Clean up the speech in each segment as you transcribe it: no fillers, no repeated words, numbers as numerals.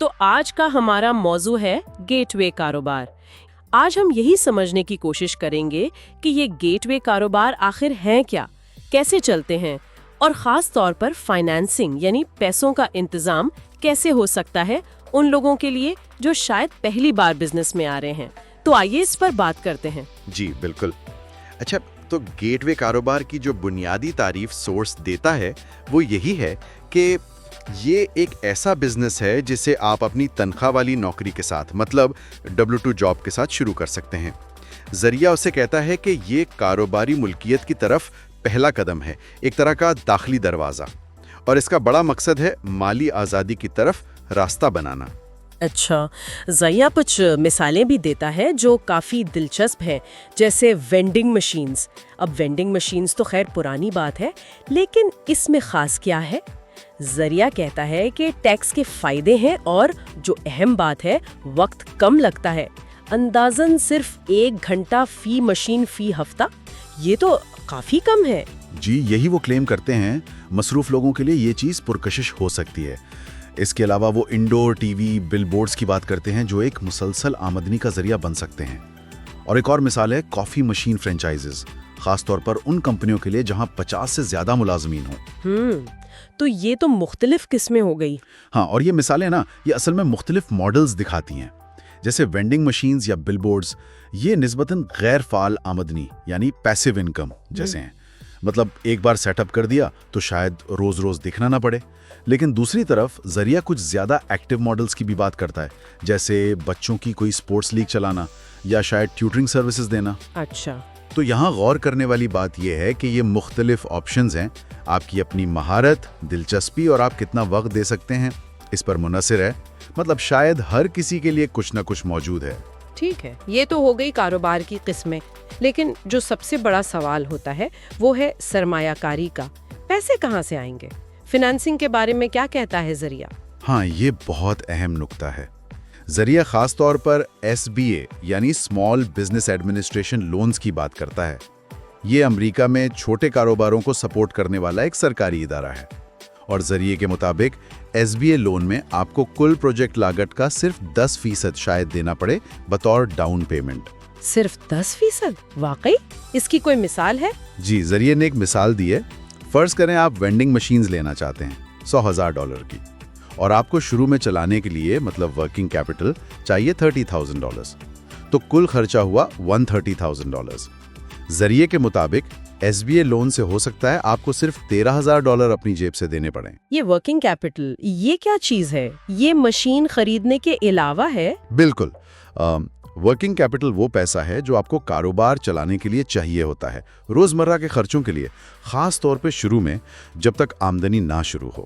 تو آج کا ہمارا موضوع ہے گیٹ وے کاروبار۔ آج ہم یہی سمجھنے کی کوشش کریں گے کہ یہ گیٹ وے کاروبار آخر ہیں کیا، کیسے چلتے ہیں، اور خاص طور پر فائنانسنگ یعنی پیسوں کا انتظام کیسے ہو سکتا ہے ان لوگوں کے لیے جو شاید پہلی بار بزنس میں آ رہے ہیں۔ تو آئیے اس پر بات کرتے ہیں۔ جی بالکل۔ اچھا، تو گیٹ وے کاروبار کی جو بنیادی تعریف سورس دیتا ہے وہ یہی ہے کہ یہ ایک ایسا بزنس ہے جسے آپ اپنی تنخواہ والی نوکری کے ساتھ، مطلب W2 جاب کے ساتھ شروع کر سکتے ہیں۔ ذریعہ اسے کہتا ہے کہ یہ کاروباری ملکیت کی طرف پہلا قدم ہے، ایک طرح کا داخلی دروازہ، اور اس کا بڑا مقصد ہے مالی آزادی کی طرف راستہ بنانا۔ اچھا، ذریعہ کچھ مثالیں بھی دیتا ہے جو کافی دلچسپ ہیں، جیسے وینڈنگ مشینز۔ اب وینڈنگ مشینز تو خیر پرانی بات ہے، لیکن اس میں خاص کیا ہے؟ ذریعہ کہتا ہے کہ ٹیکس کے فائدے ہیں، اور جو اہم بات ہے وقت کم لگتا ہے، اندازاً صرف 1 گھنٹہ فی مشین فی ہفتہ۔ یہ تو کافی کم ہے۔ جی، یہی وہ کلیم کرتے ہیں۔ مصروف لوگوں کے لیے یہ چیز پرکشش ہو سکتی ہے۔ اس کے علاوہ وہ انڈور ٹی وی بل بورڈز کی بات کرتے ہیں جو ایک مسلسل آمدنی کا ذریعہ بن سکتے ہیں۔ اور ایک اور مثال ہے کافی مشین فرینچائزز، خاص طور پر ان کمپنیوں کے لیے جہاں 50 سے زیادہ ملازمین ہوں۔ تو یہ تو مختلف قسمیں ہو گئی۔ ہاں، اور یہ مثالیں یہ اصل میں مختلف ماڈلز دکھاتی ہیں۔ جیسے وینڈنگ مشینز یا بل بورڈز، یہ نسبتاً غیر فعال آمدنی یعنی پیسیو انکم جیسے ہیں، مطلب ایک بار سیٹ اپ کر دیا تو شاید روز روز دیکھنا نہ پڑے۔ لیکن دوسری طرف ذریعہ کچھ زیادہ ایکٹیو ماڈلز کی بھی بات کرتا ہے، جیسے بچوں کی کوئی سپورٹس لیگ چلانا یا شاید ٹیوٹرنگ سروسز دینا۔ اچھا، تو یہاں غور کرنے والی بات یہ ہے کہ یہ مختلف آپشنز ہیں۔ آپ کی اپنی مہارت، دلچسپی اور آپ کتنا وقت دے سکتے ہیں اس پر منحصر ہے۔ مطلب شاید ہر کسی کے لیے کچھ نہ کچھ موجود ہے۔ ٹھیک ہے، یہ تو ہو گئی کاروبار کی قسمیں، لیکن جو سب سے بڑا سوال ہوتا ہے وہ ہے سرمایہ کاری کا۔ پیسے کہاں سے آئیں گے؟ فنانسنگ کے بارے میں کیا کہتا ہے ذریعہ؟ ہاں، یہ بہت اہم نکتہ ہے۔ ذریعہ خاص طور پر SBA یعنی اسمال بزنس ایڈمنسٹریشن لونز کی بات کرتا ہے۔ یہ امریکہ میں چھوٹے کاروباروں کو سپورٹ کرنے والا ایک سرکاری ادارہ ہے، اور ذریعے کے مطابق SBA لون میں آپ کو کل پروجیکٹ لاگت کا صرف 10% شاید دینا پڑے بطور ڈاؤن پیمنٹ۔ صرف 10%؟ واقعی؟ اس کی کوئی مثال ہے؟ جی، ذریعے نے ایک مثال دی ہے۔ فرض کریں آپ وینڈنگ مشینز لینا چاہتے ہیں $100,000 کی، اور آپ کو شروع میں چلانے کے لیے مطلب ورکنگ کیپٹل چاہیے $30,000، تو کل خرچہ ہوا $130,000۔ ذریعے کے مطابق SBA لون سے ہو سکتا ہے آپ کو صرف $13,000 اپنی جیب سے دینے پڑیں۔ یہ ورکنگ کیپٹل یہ کیا چیز ہے؟ یہ مشین خریدنے کے علاوہ ہے؟ بالکل، ورکنگ کیپٹل وہ پیسہ ہے جو آپ کو کاروبار چلانے کے لیے چاہیے ہوتا ہے، روزمرہ کے خرچوں کے لیے، خاص طور پہ شروع میں جب تک آمدنی نہ شروع ہو۔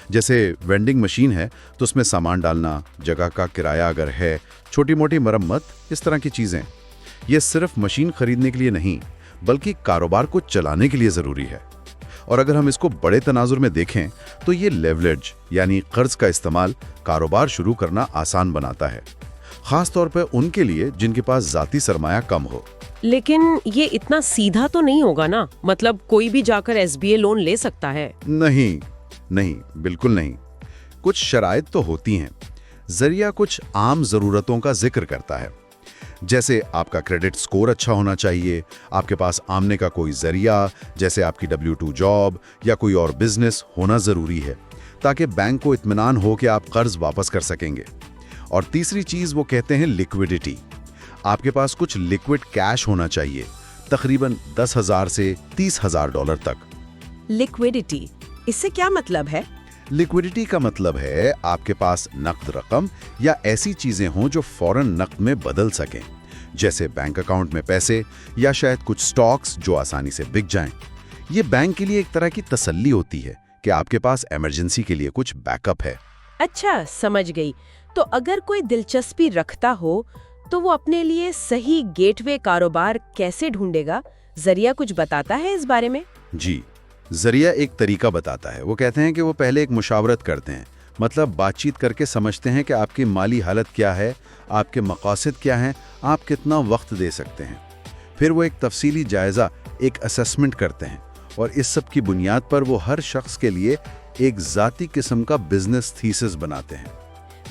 جیسے وینڈنگ مشین ہے تو اس میں سامان ڈالنا، جگہ کا کرایہ اگر ہے، چھوٹی موٹی مرمت، اس طرح کی چیزیں۔ یہ صرف مشین خریدنے کے لیے نہیں بلکہ کاروبار کو چلانے کے لیے ضروری ہے۔ اور اگر ہم اس کو بڑے تناظر میں دیکھیں تو یہ لیوریج یعنی قرض کا استعمال کاروبار شروع کرنا آسان بناتا ہے، خاص طور پہ ان کے لیے جن کے پاس ذاتی سرمایہ کم ہو۔ لیکن یہ اتنا سیدھا تو نہیں ہوگا نا؟ مطلب کوئی بھی جا کر SBA لون لے سکتا ہے؟ نہیں، بالکل نہیں۔ کچھ شرائط تو ہوتی ہیں۔ ذریعہ کچھ عام ضرورتوں کا ذکر کرتا ہے، جیسے آپ کا کریڈٹ سکور اچھا ہونا چاہیے، آپ کے پاس آمنے کا کوئی ذریعہ جیسے آپ کی W2 جاب یا کوئی اور بزنس ہونا ضروری ہے، تاکہ بینک کو اطمینان ہو کہ آپ قرض واپس کر سکیں گے۔ اور تیسری چیز وہ کہتے ہیں لیکوڈیٹی۔ آپ کے پاس کچھ لیکوڈ کیش ہونا چاہیے، تقریباً $10,000 سے $30,000 تک۔ لیکوڈیٹی، اس سے کیا مطلب ہے؟ لیکوڈیٹی کا مطلب ہے آپ کے پاس نقد رقم یا ایسی چیزیں ہوں جو فوراً نقد میں بدل سکیں، جیسے بینک اکاؤنٹ میں پیسے یا شاید کچھ سٹاکس جو آسانی سے بک جائیں۔ یہ بینک کے لیے ایک طرح کی تسلی ہوتی ہے کہ آپ کے پاس ایمرجنسی کے لیے کچھ بیک اپ ہے۔ اچھا، سمجھ گئی۔ تو اگر کوئی دلچسپی رکھتا ہو تو وہ اپنے لیے صحیح گیٹ وے کاروبار کیسے ڈھونڈے گا؟ ذریعہ کچھ بتاتا ہے اس بارے میں؟ جی، ذریعہ ایک طریقہ بتاتا ہے۔ وہ کہتے ہیں کہ وہ پہلے ایک مشاورت کرتے ہیں، مطلب بات چیت کر کے سمجھتے ہیں کہ آپ کی مالی حالت کیا ہے، آپ کے مقاصد کیا ہیں، آپ کتنا وقت دے سکتے ہیں۔ پھر وہ ایک تفصیلی جائزہ، ایک اسسمنٹ کرتے ہیں، اور اس سب کی بنیاد پر وہ ہر شخص کے لیے ایک ذاتی قسم کا بزنس تھیسس بناتے ہیں۔